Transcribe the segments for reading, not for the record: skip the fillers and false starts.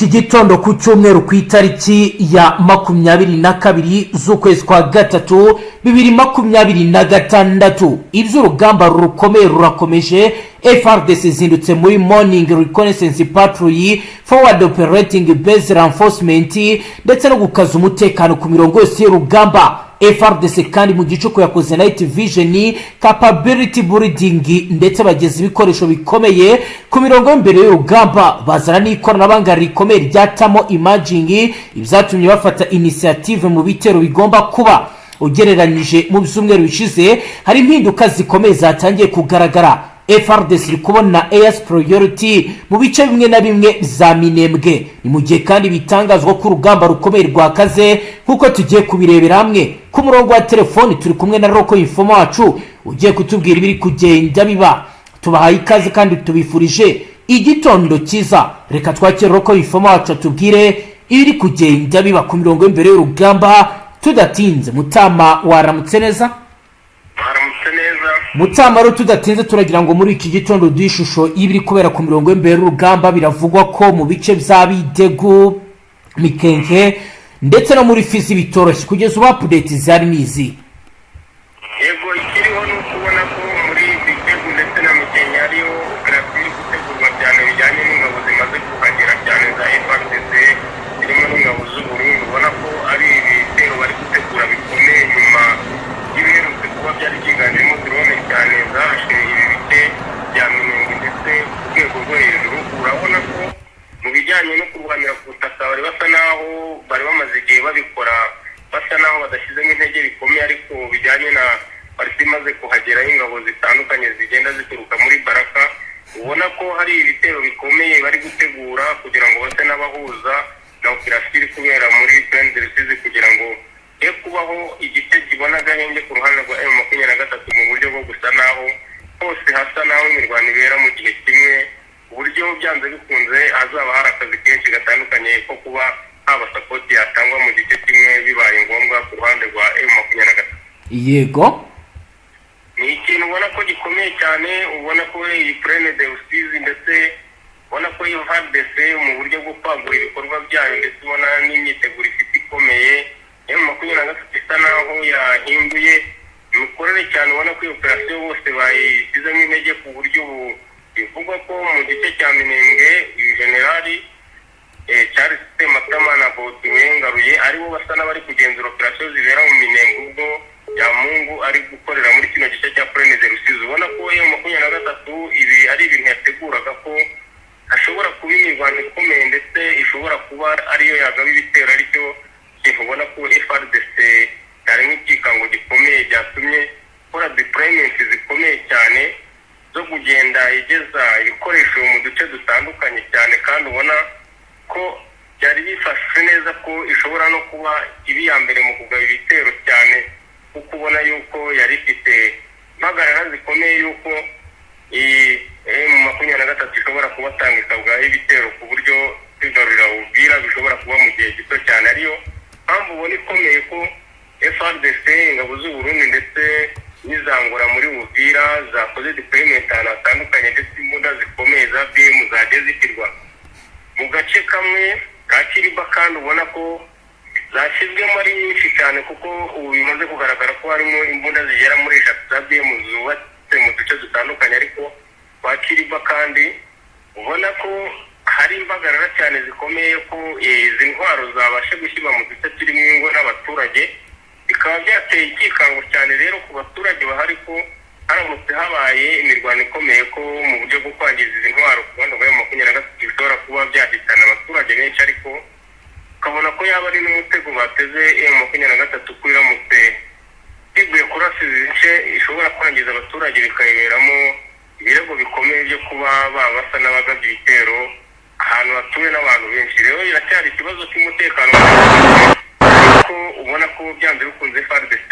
iki gitondo ku cyumweru ku itariki ya 22 z'ukwezi kwa gatatu 2026 iby'urugamba rukomeye rurakomeje. FARDC zindutse muri morning reconnaissance patrol, forward operating base reinforcement ndetse no gukaza umutekano ku mirongo yose y'urugamba. FARDC kandi mu gicuko yakoze night vision, capability building ndetse bageze ibikoresho bikomeye ku mirongo mbere y'urugamba, bazana n'ikoranabuhanga rikomeye ryatamo imaging, ibyatumye bafata initiative mu bitero bigomba kuba. Ugereranyije mu byumweru bishize hari impinduka zikomeye zatangiye kugaragara. FARDC iri kubona air priority mu bice bimwe na bimwe za Minembwe. Ni mu gihe kandi bitangazwa ko urugamba rukomeye rwakaze nkuko tugiye kubirebera hamwe. Ku murongo wa telefoni turi kumwe na Roko Informa wacu ugiye kutubwira ibiri kugenda biba. Tubahaye ikaze kandi tubifurije igitondo cyiza. Reka twakire Roko Informa wacu tubwire ibiri kugenda biba ku mirongo imbere y'urugamba tudatinze. Mutama waramutse neza? Mutamaro tudatinze turagira ngo muri iki gitondo duishusho ibiri kubera ku mirongo imbere y'urugamba. Biravugwa ko mu bice bya Bidegu, Mikenke ndetse no muri Fizi bitoroshye. Kugeza ubu update zari nizi. Yego, ikiriho no kubona ko muri Bidegu ndetse na Mikenke ariyo grafiri gutegurwa cyane bijyanye n'ingabo zimaze kuhagera cyane za FARDC irimo n'ingabo z'Uburundi. Ubona ko ari ibitero bari gutegura bikomeye nyuma y'ibiherutse kuba byari byiganjemo drone cyane zarashe ibi bice bya Minembwe ndetse ku rwego rwo hejuru. Urabona ko mu bijyanye no kurwanira ku butaka bari basa naho bari bamaze igihe babikora, basa naho badashyizemo intege bikomeye, ariko bijyanye na parti imaze kuhagera ingabo zitandukanye zigenda zituruka muri Baraka. Ubona ko hari ibitero bikomeye bari gutegura kugira ngo base n'abahuza na operasiyo kubera muri Bendresizi kugira ngo kubaho igice kibona agahenge ku ruhande rwa M23 mu buryo bwo gusa naho hose hasa naho imirwano ibera mu gihe kimwe, uburyo byanze bikunze hazaba hari akazi kenshi gatandukanye ko kuba haba support yatangwa mu gice kimwe bibaye ngombwa ku ruhande rwa M23. Yego, ni ikintu ubona ko gikomeye cyane. Ubona ko iyi Prene de Rusizi ndetse ubona ko iyo FARDC mu buryo bwo kwagura ibikorwa byayo ndetse ubona n'imyiteguro ifite ikomeye. M23 isa naho yahinduye imikorere cyane. Ubona ko iyo operasiyo bose bayishyizemo intege ku buryo bivugwa ko mu gice cya Minembwe generali Charles Matama na Boduwe Ngaruye aribo basa n'abari kugenzura operasiyo zibera mu Minembwe, ubwo Yamungu ari gukorera muri kino gice cya Prene de Rusizi. Ubona ko M23 ibi ari ibintu yateguraga ko hashobora kuba imirwano ikomeye ndetse ishobora kuba ariyo yagaba ibitero, aricyo kintu ubona ko FARDC yari nk'ikikango gikomeye byatumye kora deployment zikomeye cyane zo kugenda igeza ibikoresho mu duce dutandukanye cyane, kandi ubona ko byari bifashe neza ko ishobora no kuba ibi ya mbere mu kugaba ibitero cyane, kuko ubona yuko yari ifite impagarara zikomeye yuko M23 ishobora kubatanga ikabwaho ibitero ku buryo kwigarurira Uvira bishobora kuba mu gihe gito cyane. Ariyo mpamvu ubona ikomeye ko FARDC ingabo z'Uburundi ndetse n'izangura muri Uvira zakoze deployment ahantu hatandukanye ndetse imbunda zikomeye za BM zagiye zishyirwa mu gace kamwe ka Kiriba, kandi ubona ko zashyizwemo ari nyinshi cyane kuko ubu bimaze kugaragara ko harimo imbunda zigera muri 3 za BM zubatse mu duce dutandukanye. Ariko kwa Kiriba kandi ubona ko hari impagarara cyane zikomeye ko izi ntwaro zabashe gushyirwa mu duce turimo ingo n'abaturage, bikaba byateye ikikango cyane rero ku baturage bahari ko haramutse habaye imirwano ikomeye ko mu buryo bwo kwangiza izi ntwaro ku ruhande rwa M23 bishobora kuba byahitana abaturage benshi, ariko ukabona ko yaba ari n'umutego bateze M23 ko iramutse iguye kurasa izi bice ishobora kwangiza abaturage bikayiberamo ibirego bikomeye byo kuba basa n'abagabye ibitero ahantu hatuwe n'abantu benshi. Rero iracyari ikibazo cy'umutekano, ariko ubona ko byanze bikunze FARDC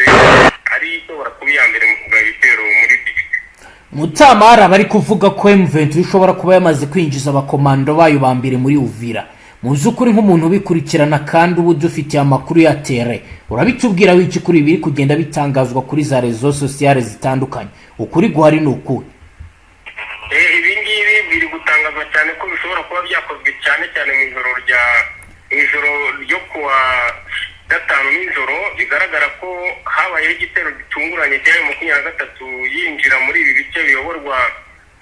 ari ishobora kuba iya mbere mu kugaba ibitero muri iki gice. Mutamara bari kuvuga ko M23 ishobora kuba yamaze kwinjiza abakomando bayo ba mbere muri Uvira. Mu by'ukuri nk'umuntu ubikurikirana kandi ubu dufitiye amakuru ya tere, urabitubwira wiki kuri biri kugenda bitangazwa kuri za rezo sociale zitandukanye? Ukuri guhari ni ukuri? Ibi ngibi biri gutangazwa cyane ko bishobora kuba byakozwe cyane cyane mu ijoro rya kuwa gatanu nijoro bigaragara ko habayeho igitero gitunguranye cya M23 yinjira muri ibi bice biyoborwa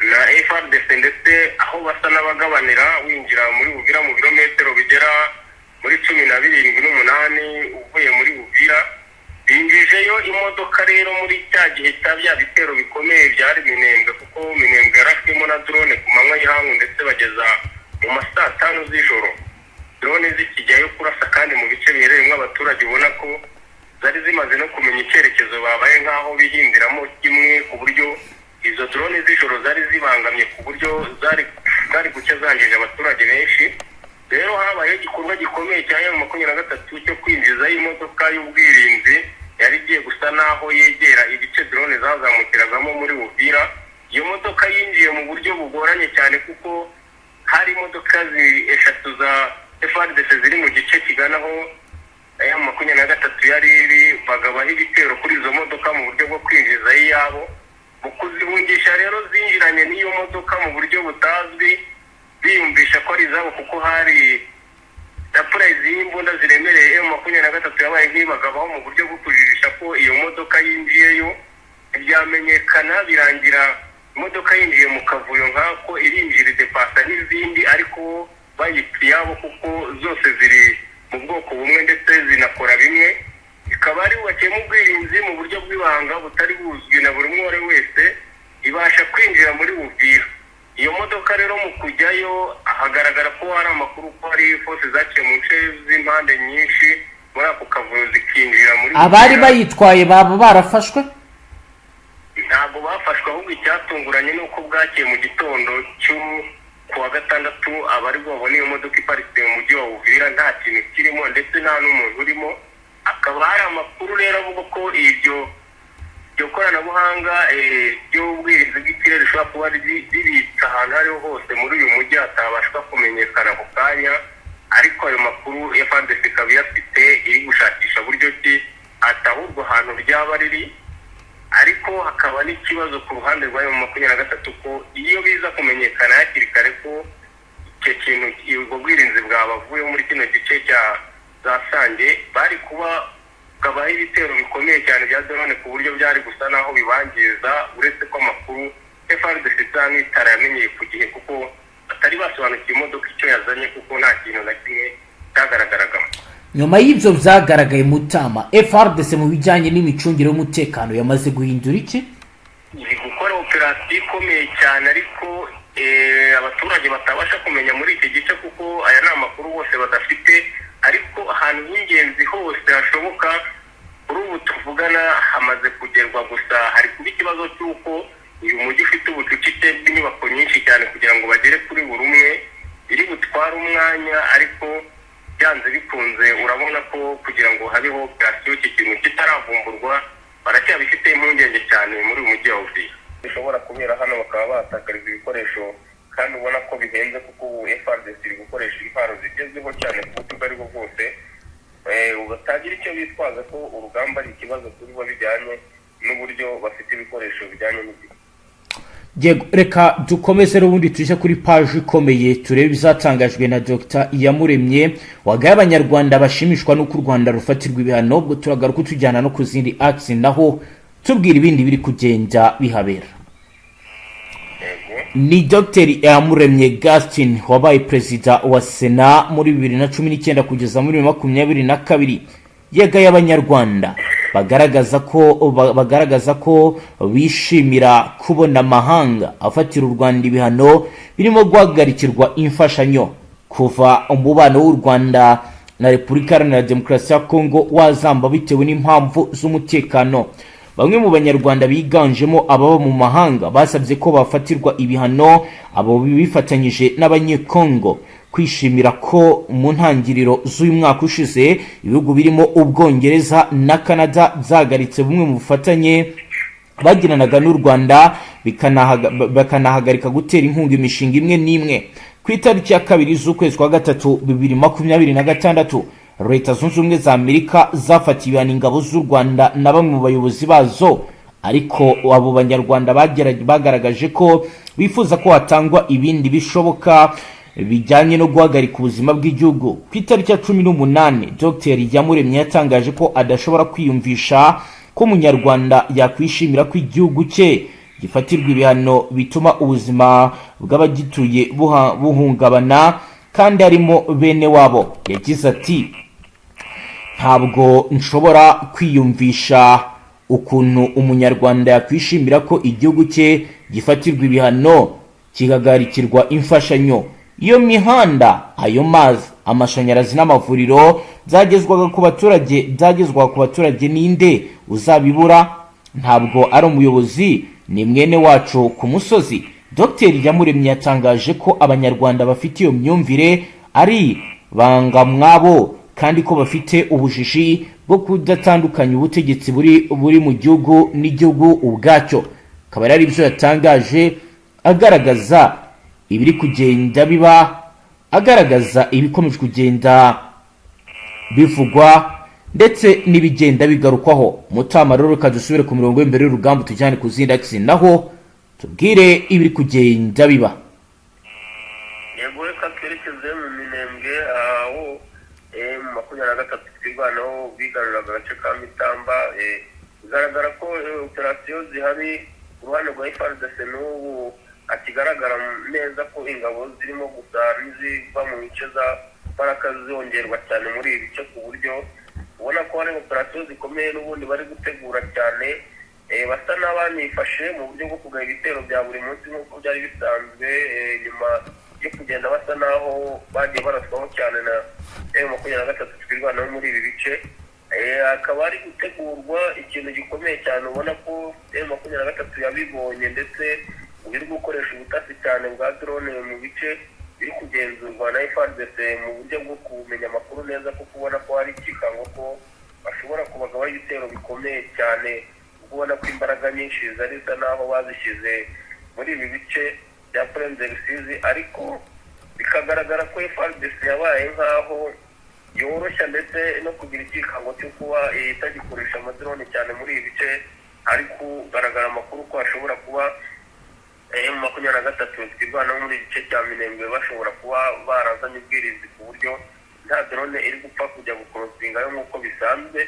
na FARDC ndetse aho basa n'abagabanira winjira muri Uvira mu birometero bigera muri 17 uvuye muri Uvira. Binjijeyo imodoka rero muri cya gihe cya bya bitero bikomeye byari Minembwe, kuko Minembwe yarafimo na drone ku manywa y'ihangu ndetse bageza mu masaa 5 z'ijoro drone zikijyayo kurasa, kandi mu bice biherereyemo abaturage ubona ko zari zimaze no kumenya icyerekezo babaye nk'aho bihindiramo kimwe, ku buryo izo drone z'ijoro zari zibangamye ku buryo zari gucya zangije abaturage benshi. Rero habayeho igikorwa gikomeye cya M23 cyo kwinjizayo imodoka y'ubwirinzi yari igiye gusa naho yegera ibice drone zazamukiragamo muri Uvira. Iyo modoka yinjiye mu buryo bugoranye cyane kuko hari imodoka eshatu za FARDC ziri mu gice kiganaho M23 yari iri, bagabaho ibitero kuri izo modoka mu buryo bwo kwinjizayo iyabo. Mu kuzihungisha rero zinjiranye n'iyo modoka mu buryo butazwi, biyumvisha ko ari izabo kuko hari surprise y'imbunda ziremereye M23 yabaye nk'ibagabaho mu buryo bwo kujijisha ko iyo modoka yinjiyeyo. Byamenyekana birangira imodoka yinjiye mu kavuyo nk'ako irinjira idepasa n'izindi, ariko bayita iyabo kuko zose ziri mu bwoko bumwe ndetse zinakora bimwe. Ikaba ari ubakiye mu bwirinzi mu buryo bw'ibanga butari buzwi na buri umwe wese, ibasha kwinjira muri Uvira. Iyo modoka rero mu kujyayo hagaragara ko hari amakuru ko hari force zaciye mu nce z'impande nyinshi muri ako kavuyo zikinjira muri Uvira. Abari bayitwaye baba barafashwe? Ntabwo bafashwe, ahubwo icyatunguranye ni uko bwakiye mu gitondo kuwa gatandatu abari babona iyo modoka iparitse mu mujyi wa Uvira nta kintu kirimo ndetse nta n'umuntu urimo. Akaba hari amakuru rero avuga ko iryo koranabuhanga ry'ubwirinzi bw'ikirere rishobora kuba ribitse ahantu ariho hose muri uyu mujyi hatabashwa kumenyekana ako kanya, ariko ayo makuru FARDC ikaba iyafite, iri gushakisha buryo ki atahurwa ahantu ryaba riri. Ariko hakaba n'ikibazo ku ruhande rwa M23 ko iyo biza kumenyekana hakiri kare ko icyo kintu ubwo bwirinzi bwabavuye muri kino gice cya za Sange, bari kuba kabaho ibitero bikomeye cyane bya drone ku buryo byari gusa naho bibangiza, uretse ko amakuru FARDC itaramenyeye ku gihe kuko atari basobanukiye imodoka icyo yazanye kuko nta kintu na kimwe cyagaragaraga. Nyuma y'ibyo byagaragaye Mutama, FARDC mu bijyanye n'imicungire y'umutekano yamaze guhindura iki? Iri gukora operasiyo ikomeye cyane, ariko abaturage batabasha kumenya muri iki gice kuko aya ni amakuru bose badafite. Ariko ahantu h'ingenzi hose hashoboka kuri ubu tuvugana hamaze kugerwa, gusa hari kuba ikibazo cy'uko uyu mujyi ufite ubucucike bw'inyubako nyinshi cyane kugira ngo bagere kuri buri umwe, biri butwara umwanya. Ariko byanze bikunze urabona ko kugira ngo habeho operasiyo iki kintu kitaravumburwa baracyabifite impungenge cyane muri uyu mujyi wa Uvira. Bishobora kubera hano bakaba batakariza ibikoresho kandi ubona ko bihenze kuko ubu FARDC iri gukoresha intwaro zigezweho cyane ku buryo ubwo ari bwo bwose, batagira icyo bitwaza ko urugamba ari ikibazo kuri bo bijyanye n'uburyo bafite ibikoresho bijyanye n'igihe. Reka dukomeze n'ubundi tujya kuri paji ikomeye turebe izatangajwe na Dr Iyamuremye wagaye abanyarwanda bashimishwa n'uko u Rwanda rufatirwa ibihano. Ubwo turagaruka tujyana no ku zindi acts naho tubwira ibindi biri kugenda bihabera. Ni Dr Iyamuremye Gaston wabaye perezida wa Sena muri 2019 kugeza muri 2022 yagaye abanyarwanda bagaragaza ko bishimira kubona amahanga afatira u Rwanda ibihano birimo guhagarikirwa imfashanyo kuva umubano w'u Rwanda na Repubulika Iharanira Demokarasi ya Kongo wazamba bitewe n'impamvu z'umutekano. Bamwe mu banyarwanda biganjemo ababa mu mahanga basabye ko bafatirwa ibihano abo bifatanyije n'abanyekongo kwishimira ko mu ntangiriro z'uyu mwaka ushize ibihugu birimo Ubwongereza na Canada byagaritse bumwe mu bufatanye bagiranaga n'u Rwanda bikanahagarika gutera inkunga imishinga imwe n'imwe. Ku itariki ya 2 z'ukwezi kwa gatatu 2026 Leta Zunze Ubumwe za Amerika zafatiye ibihano ingabo z'u Rwanda na bamwe mu bayobozi bazo, ariko abo banyarwanda bagaragaje ko bifuza ko hatangwa ibindi bishoboka bijyanye no guhagarika ubuzima bw'igihugu. Ku itariki ya 18 Dr Iyamuremye yatangaje ko adashobora kwiyumvisha ko umunyarwanda yakwishimira ko igihugu cye gifatirwa ibihano bituma ubuzima bw'abagituye buhungabana kandi harimo bene wabo. Yagize ati ntabwo nshobora kwiyumvisha ukuntu umunyarwanda yakwishimira ko igihugu cye gifatirwa ibihano kigagarikirwa imfashanyo. Iyo mihanda, ayo mazi, amashanyarazi n'amavuriro byagezwaga ku baturage ninde uzabibura? Ntabwo ari umuyobozi, ni mwene wacu ku musozi. Dr Iyamuremye yatangaje ko abanyarwanda bafite iyo myumvire ari bangamwabo kandi ko bafite ubujiji bwo kudatandukanya ubutegetsi buri mu gihugu n'igihugu ubwacyo. Akaba ari byo yatangaje agaragaza ibiri kugenda biba, agaragaza ibikomeje kugenda bivugwa ndetse n'ibigenda bigarukwaho. Mutama rero kadusubire ku mirongo y'imbere y'urugamba tujyane ku zindi akisi naho tubwire ibiri kugenda biba. Yego reka twerekeze mu Minembwe aho mu 23 twirwanaho bigaruraga agace ka Mitamba. Bigaragara ko operasiyo zihari ku ruhande rwa FARDC n'ubu akigaragara neza ko ingabo zirimo gusa n'iziva mu bice za Baraka zongerwa cyane muri ibi bice ku buryo ubona ko hari operasiyo zikomeye n'ubundi bari gutegura cyane. Basa n'abanifashe mu buryo bwo kugaba ibitero bya buri munsi nk'uko byari bisanzwe, nyuma yo kugenda basa naho bagiye baraswaho cyane na M23 twirwanaho muri ibi bice. Akaba ari gutegurwa ikintu gikomeye cyane, ubona ko M23 yabibonye ndetse biri gukoresha ubutasi cyane bwa drone mu bice biri kugenzurwa na FARDC mu buryo bwo kumenya amakuru neza, kuko ubona ko hari ikikango ko bashobora kubagaba ibitero bikomeye cyane, ubona ko imbaraga nyinshi zari zisa naho bazishyize muri ibi bice bya Prenze Rusizi, ariko bikagaragara ko FARDC yabaye nkaho yoroshya ndetse no kugira ikikango cyo kuba itagikoresha amadrone cyane muri ibi bice. Ariko kugaragara amakuru ko hashobora kuba M23 twirwanaho muri igice cya Minembwe bashobora kuba barazanye ubwirinzi ku buryo nta drone iri gupfa kujya gukorosingayo nk'uko bisanzwe,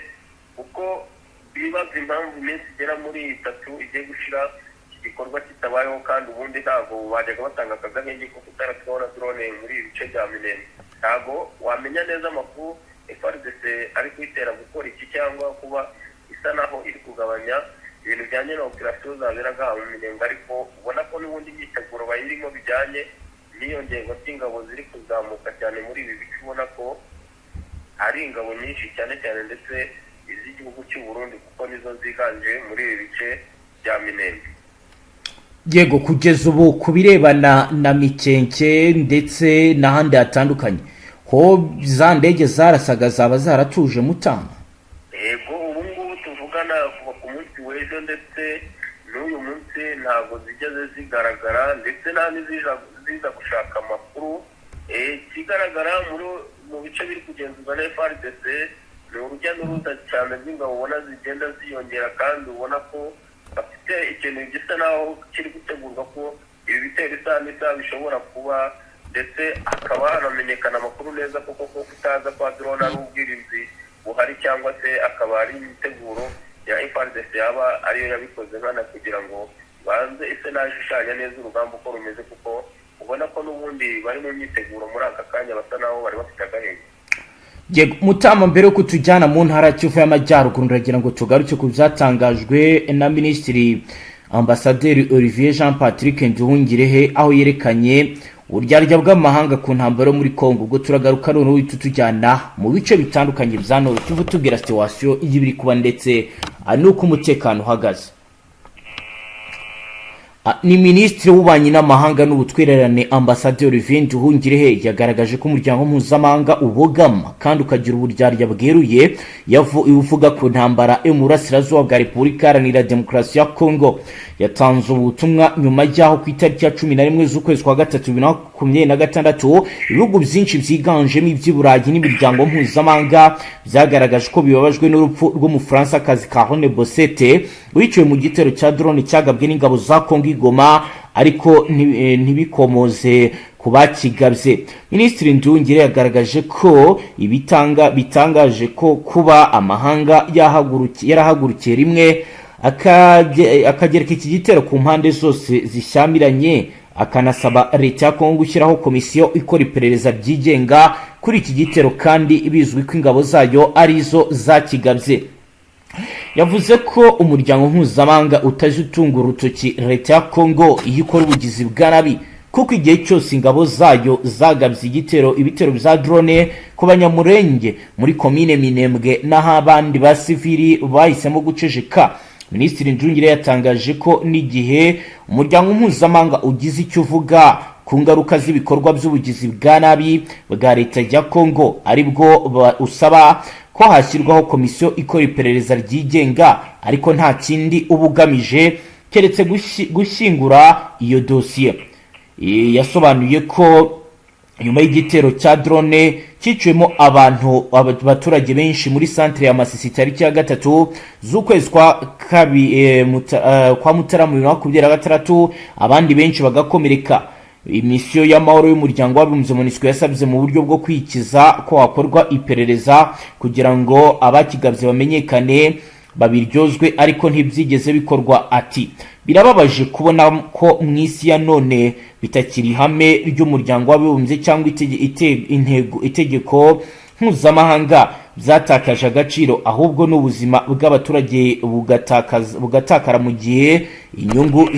kuko bibaza impamvu iminsi igera muri 3 igiye gushira iki gikorwa kitabayeho, kandi ubundi ntabwo bajyaga batanga akagahenge ko kutaratwara drone muri ibi bice bya Minembwe. Ntabwo wamenya neza amakuru FARDC ari kwitera gukora iki cyangwa kuba isa naho iri kugabanya ibintu bijyanye na operasiyo zaberaga mu Minembwe, ariko ubona ko n'ubundi imyiteguro bayirimo bijyanye n'iyongerwa ry'ingabo ziri kuzamuka cyane muri ibi bice, ubona ko hari ingabo nyinshi cyane cyane ndetse iz'igihugu cy'u Burundi kuko nizo ziganje muri ibi bice bya Minembwe. Yego, kugeza ubu ku birebana na Mikenke ndetse n'ahandi hatandukanye ho za ndege zarasaga zaba zaratuje Mutama? Yego, ubu ngubu tuvugana kuva ku munsi w'ejo ndetse n'uyu munsi ntabwo zigeze zigaragara, ndetse nta n'iziza gushaka amakuru. Ikigaragara mu bice biri kugenzurwa na FARDC ni urujya n'uruza cyane rw'ingabo ubona zigenda ziyongera, kandi ubona ko bafite ikintu gisa naho kiri gutegurwa ko ibi bitero isaha bishobora kuba, ndetse hakaba hanamenyekana amakuru neza kuko kutaza kwa drone ari ubwirinzi buhari, cyangwa se akaba ari imiteguro ya FARDC yaba ariyo yabikoze nkana kugira ngo banze ise najishanya neza urugamba uko rumeze, kuko ubona ko n'ubundi bari mu myiteguro muri aka kanya basa naho bari bafite agahenge. Yego Mutama, mbere yo kutujyana mu ntara Kivu y'Amajyaruguru ndagira ngo tugaruke ku byatangajwe na Minisitiri Ambasaderi Olivier Jean Patrick Nduhungirehe aho yerekanye uburyarya bw'amahanga ku ntambaro muri Kongo. Ubwo turagaruka noneho uhita tujyana mu bice bitandukanye bya Nord Kivu tubwira situation y'ibiri kuba ndetse nuko umutekano uhagaze. Ni Minisitiri w'ububanyi n'amahanga n'ubutwererane Ambasaderi Olivier Nduhungirehe yagaragaje ko umuryango mpuzamahanga ubogama kandi ukagira uburyarya bweruye uvuga ku ntambara yo mu burasirazuba bwa Repubulika Iharanira Demokarasi ya Kongo. Yatanze ubutumwa nyuma y'aho ku itariki ya 11 z'ukwezi kwa gatatu 2026 ibihugu byinshi byiganjemo iby'Iburayi n'imiryango mpuzamahanga byagaragaje ko bibabajwe n'urupfu rw'umufaransa kazi Carole Bossete wiciwe mu gitero cya drone cyagabwe n'ingabo za Kongo Goma, ariko ntibikomoze ku bakigabye. Minisitiri Nduhungirehe yagaragaje ko bitangaje ko kuba amahanga yarahagurukiye rimwe akagereka iki gitero ku mpande zose zishyamiranye, akanasaba leta ya Kongo gushyiraho komisiyo ikora iperereza ryigenga kuri iki gitero kandi bizwi ko ingabo zayo arizo zakigabye. Yavuze ko umuryango mpuzamahanga utaje utunga urutoki leta ya Kongo iyo ikora ubugizi bwa nabi, kuko igihe cyose ingabo zayo zagabye ibitero bya drone ku banyamurenge muri komine Minembwe n'aho abandi basivili bahisemo guceceka. Minisitiri Nduhungirehe yatangaje ko n'igihe umuryango mpuzamahanga ugize icyo uvuga ku ngaruka z'ibikorwa by'ubugizi bwa nabi bwa leta ya Kongo aribwo usaba ko hashyirwaho komisiyo ikora iperereza ryigenga, ariko nta kindi uba ugamije keretse gushyingura iyo dosiye. Yasobanuye ko nyuma y'igitero cya drone cyiciwemo abaturage benshi muri centre ya Masisi tariki ya 3 z'ukwezi kwa Mutarama 2026, abandi benshi bagakomereka. Imisiyo y'amahoro y'umuryango w'abibumbye MONUSCO yasabye mu buryo bwo kwikiza ko hakorwa iperereza kugira ngo abakigabye bamenyekane babiryozwe, ariko ntibyigeze bikorwa. Ati birababaje kubona ko mu isi ya none bitakiri ihame ry'umuryango w'abibumbye cyangwa itegeko mpuzamahanga byatakaje agaciro, ahubwo n'ubuzima bw'abaturage bugatakara mu gihe inyungu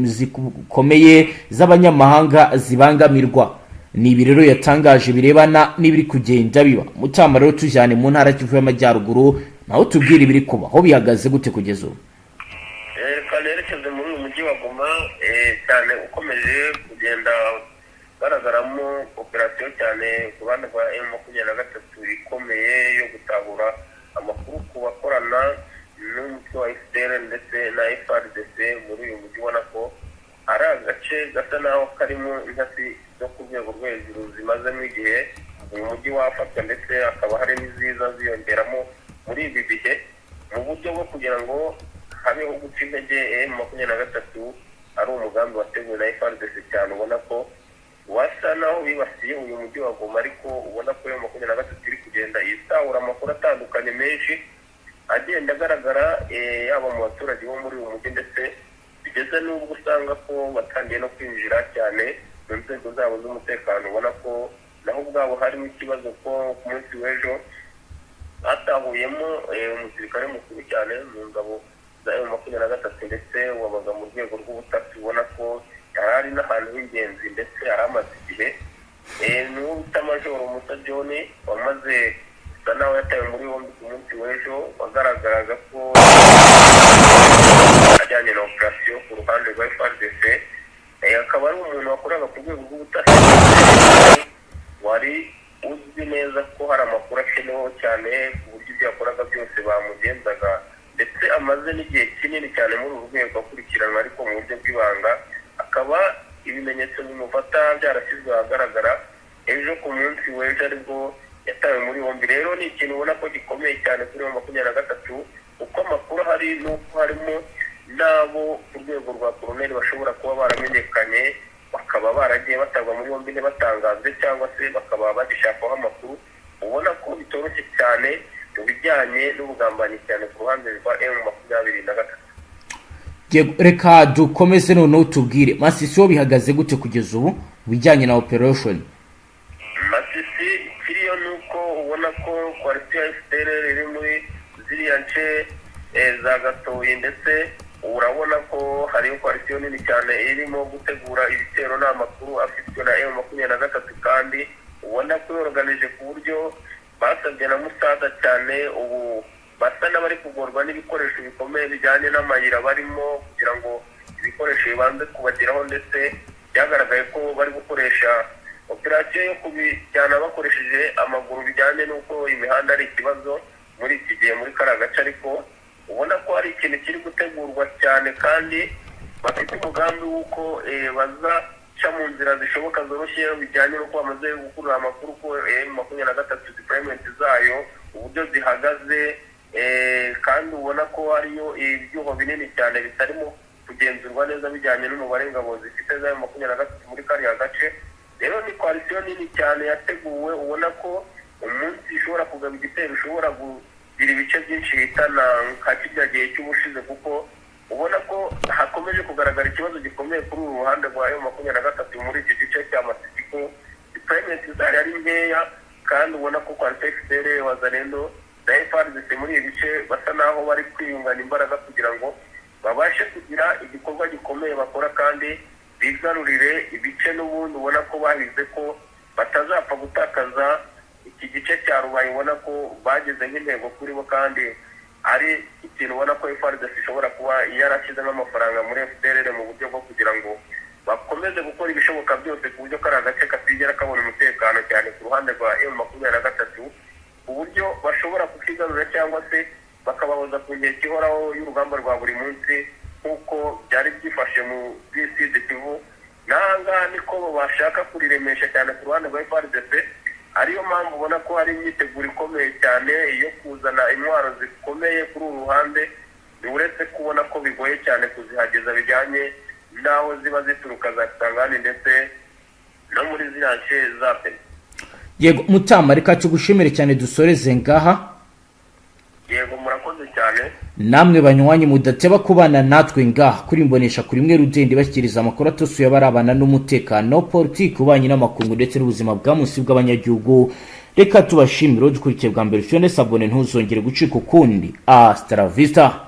zikomeye z'abanyamahanga zibangamirwa. Ni ibi rero yatangaje birebana n'ibiri kugenda biba. Mutama rero tujyane mu ntara y'Kivu y'Amajyaruguru, naho tubwire ibiri kuba aho bihagaze gute kugeza ubu. Kanerekeze muri uyu mujyi wa Goma cyane ukomeje kugenda garagaramo operasiyo cyane ku bandi rwa M23 ikomeye yo gutahura amakuru ku bakorana n'umutwe wa FDL ndetse na FARDC muri uyu mujyi. Ubona ko ari agace gasa naho karimo intasi zo ku rwego rwo hejuru zimazemo igihe uyu mujyi wafatwa, ndetse hakaba hari n'iziza ziyongeramo muri ibi bihe mu buryo bwo kugira ngo habeho guca intege M23. ari umugambi wateguwe na FARDC cyane, ubona ko wasa naho bibasiye uyu mujyi wa Goma, ariko ubona ko M23 iri kugenda isahura amakuru atandukanye menshi agenda agaragara yaba mu baturage bo muri uyu mujyi, ndetse bigeze n'ubwo usanga ko batangiye no kwinjira cyane mu nzego zabo z'umutekano. ubona ko naho ubwabo harimo ikibazo ko ku munsi w'ejo hatahuyemo umusirikare mukuru cyane mu ngabo za M23 ndetse wabaga mu rwego rw'ubutasi. ubona ko yari n'ahantu h'ingenzi ndetse yaramaze igihe n'uwo bita Majoro Musa John wamaze gusa nawe yatawe muri yombi ku munsi w'ejo, wagaragaraga ko ajyanye na operasiyo ku ruhande rwa FARDC. Akaba ari umuntu wakoraga ku rwego rw'ubutasi wari uzwi neza ko hari amakuru akenewe cyane ku buryo ibyo yakoraga byose bamugenzaga, ndetse amaze n'igihe kinini cyane muri uru rwego akurikiranwa ariko mu buryo bw'ibanga. Akaba ibimenyetso bimufata byarashyizwe ahagaragara ejo ku munsi w'ejo aribwo yatawe muri yombi. Rero ni ikintu ubona ko gikomeye cyane kuri M23, uko amakuru hari n'uko harimo n'abo ku rwego rwa koroneli bashobora kuba baramenyekanye bakaba baragiye batabwa muri yombi ntibatangazwe, cyangwa se bakaba bagishakaho amakuru. ubona ko bitoroshye cyane mu bijyanye n'ubugambanyi cyane ku ruhande rwa M23. Reka dukomeze noneho tubwire Masisi ho bihagaze gute kugeza ubu bijyanye na operation. Masisi kiriyo nuko ubona ko quality ya FDL iri muri ziriya nce za Gatoyi, ndetse urabona ko hariyo quality nini cyane irimo gutegura ibitero n'amakuru afitwe na M23, kandi ubona ko yorganije ku buryo basabye na Musada cyane. ubu basa n'abari kugorwa n'ibikoresho bikomeye bijyanye n'amayira barimo kugira ngo ibikoresho bibanze kubageraho, ndetse byagaragaye ko bari gukoresha operasiyo yo kubijyana bakoresheje amaguru, bijyanye n'uko imihanda ari ikibazo muri iki gihe muri kariya gace. ariko ubona ko hari ikintu kiri gutegurwa cyane, kandi bafite umugambi w'uko bazaca mu nzira zishoboka zoroshye bijyanye n'uko bamaze gukurura amakuru ko M23 deployment zayo uburyo zihagaze, kandi ubona ko hariyo ibyuho binini cyane bitarimo kugenzurwa neza bijyanye n'umubare ingabo zifite za M23 muri kariya gace. Rero ni coalition nini cyane yateguwe, ubona ko umunsi ishobora kugaba igitero ushobora kugira ibice byinshi hitana nka kirya gihe cy'ubushize, kuko ubona ko hakomeje kugaragara ikibazo gikomeye kuri uru ruhande rwa M23 muri iki gice cya Masisi. Deployment zari ari nkeya, kandi ubona ko kwa FDLR Wazalendo na FARDC muri ibi bice basa naho bari kwiyungana imbaraga kugira ngo babashe kugira igikorwa gikomeye bakora, kandi bigarurire ibice n'ubundi ubona ko bahize ko batazapfa gutakaza iki gice cya Rubaye. Ubona ko bageze nk'intego kuri bo, kandi ari ikintu ubona ko FARDC ishobora kuba yarashyizemo amafaranga muri FDLR mu buryo bwo kugira ngo bakomeze gukora ibishoboka byose ku buryo kari agace katigera kabona umutekano, cyane ku ruhande rwa M23, ku buryo bashobora kukigarura cyangwa se bakabahoza ku nkeke ihoraho y'urugamba rwa buri munsi nk'uko byari byifashe mu Sud Kivu. N'ahangaha niko bashaka kuriremesha cyane ku ruhande rwa FARDC, ariyo mpamvu ubona ko hari imyiteguro ikomeye cyane iyo kuzana intwaro zikomeye kuri uru ruhande, uretse kubona ko bigoye cyane kuzihageza bijyanye n'aho ziba zituruka za Kisangani ndetse no muri ziriya nce za Peni. Yego Mutama, reka tugushimire cyane, dusoreze ngaha. Yego murakoze cyane. Namwe banywanyi mudateba kubana natwe ngaha kuri Mbonesha kuri mwe Rudende bashyikiriza amakuru atosuye abarabana n'umutekano, politiki, ububanyi n'amakungu ndetse n'ubuzima bwa munsi bw'abanyagihugu. Reka tubashimire, dukurikiye bwa mbere Fione Sabone, ntuzongere gucika ukundi. Hasta la vista.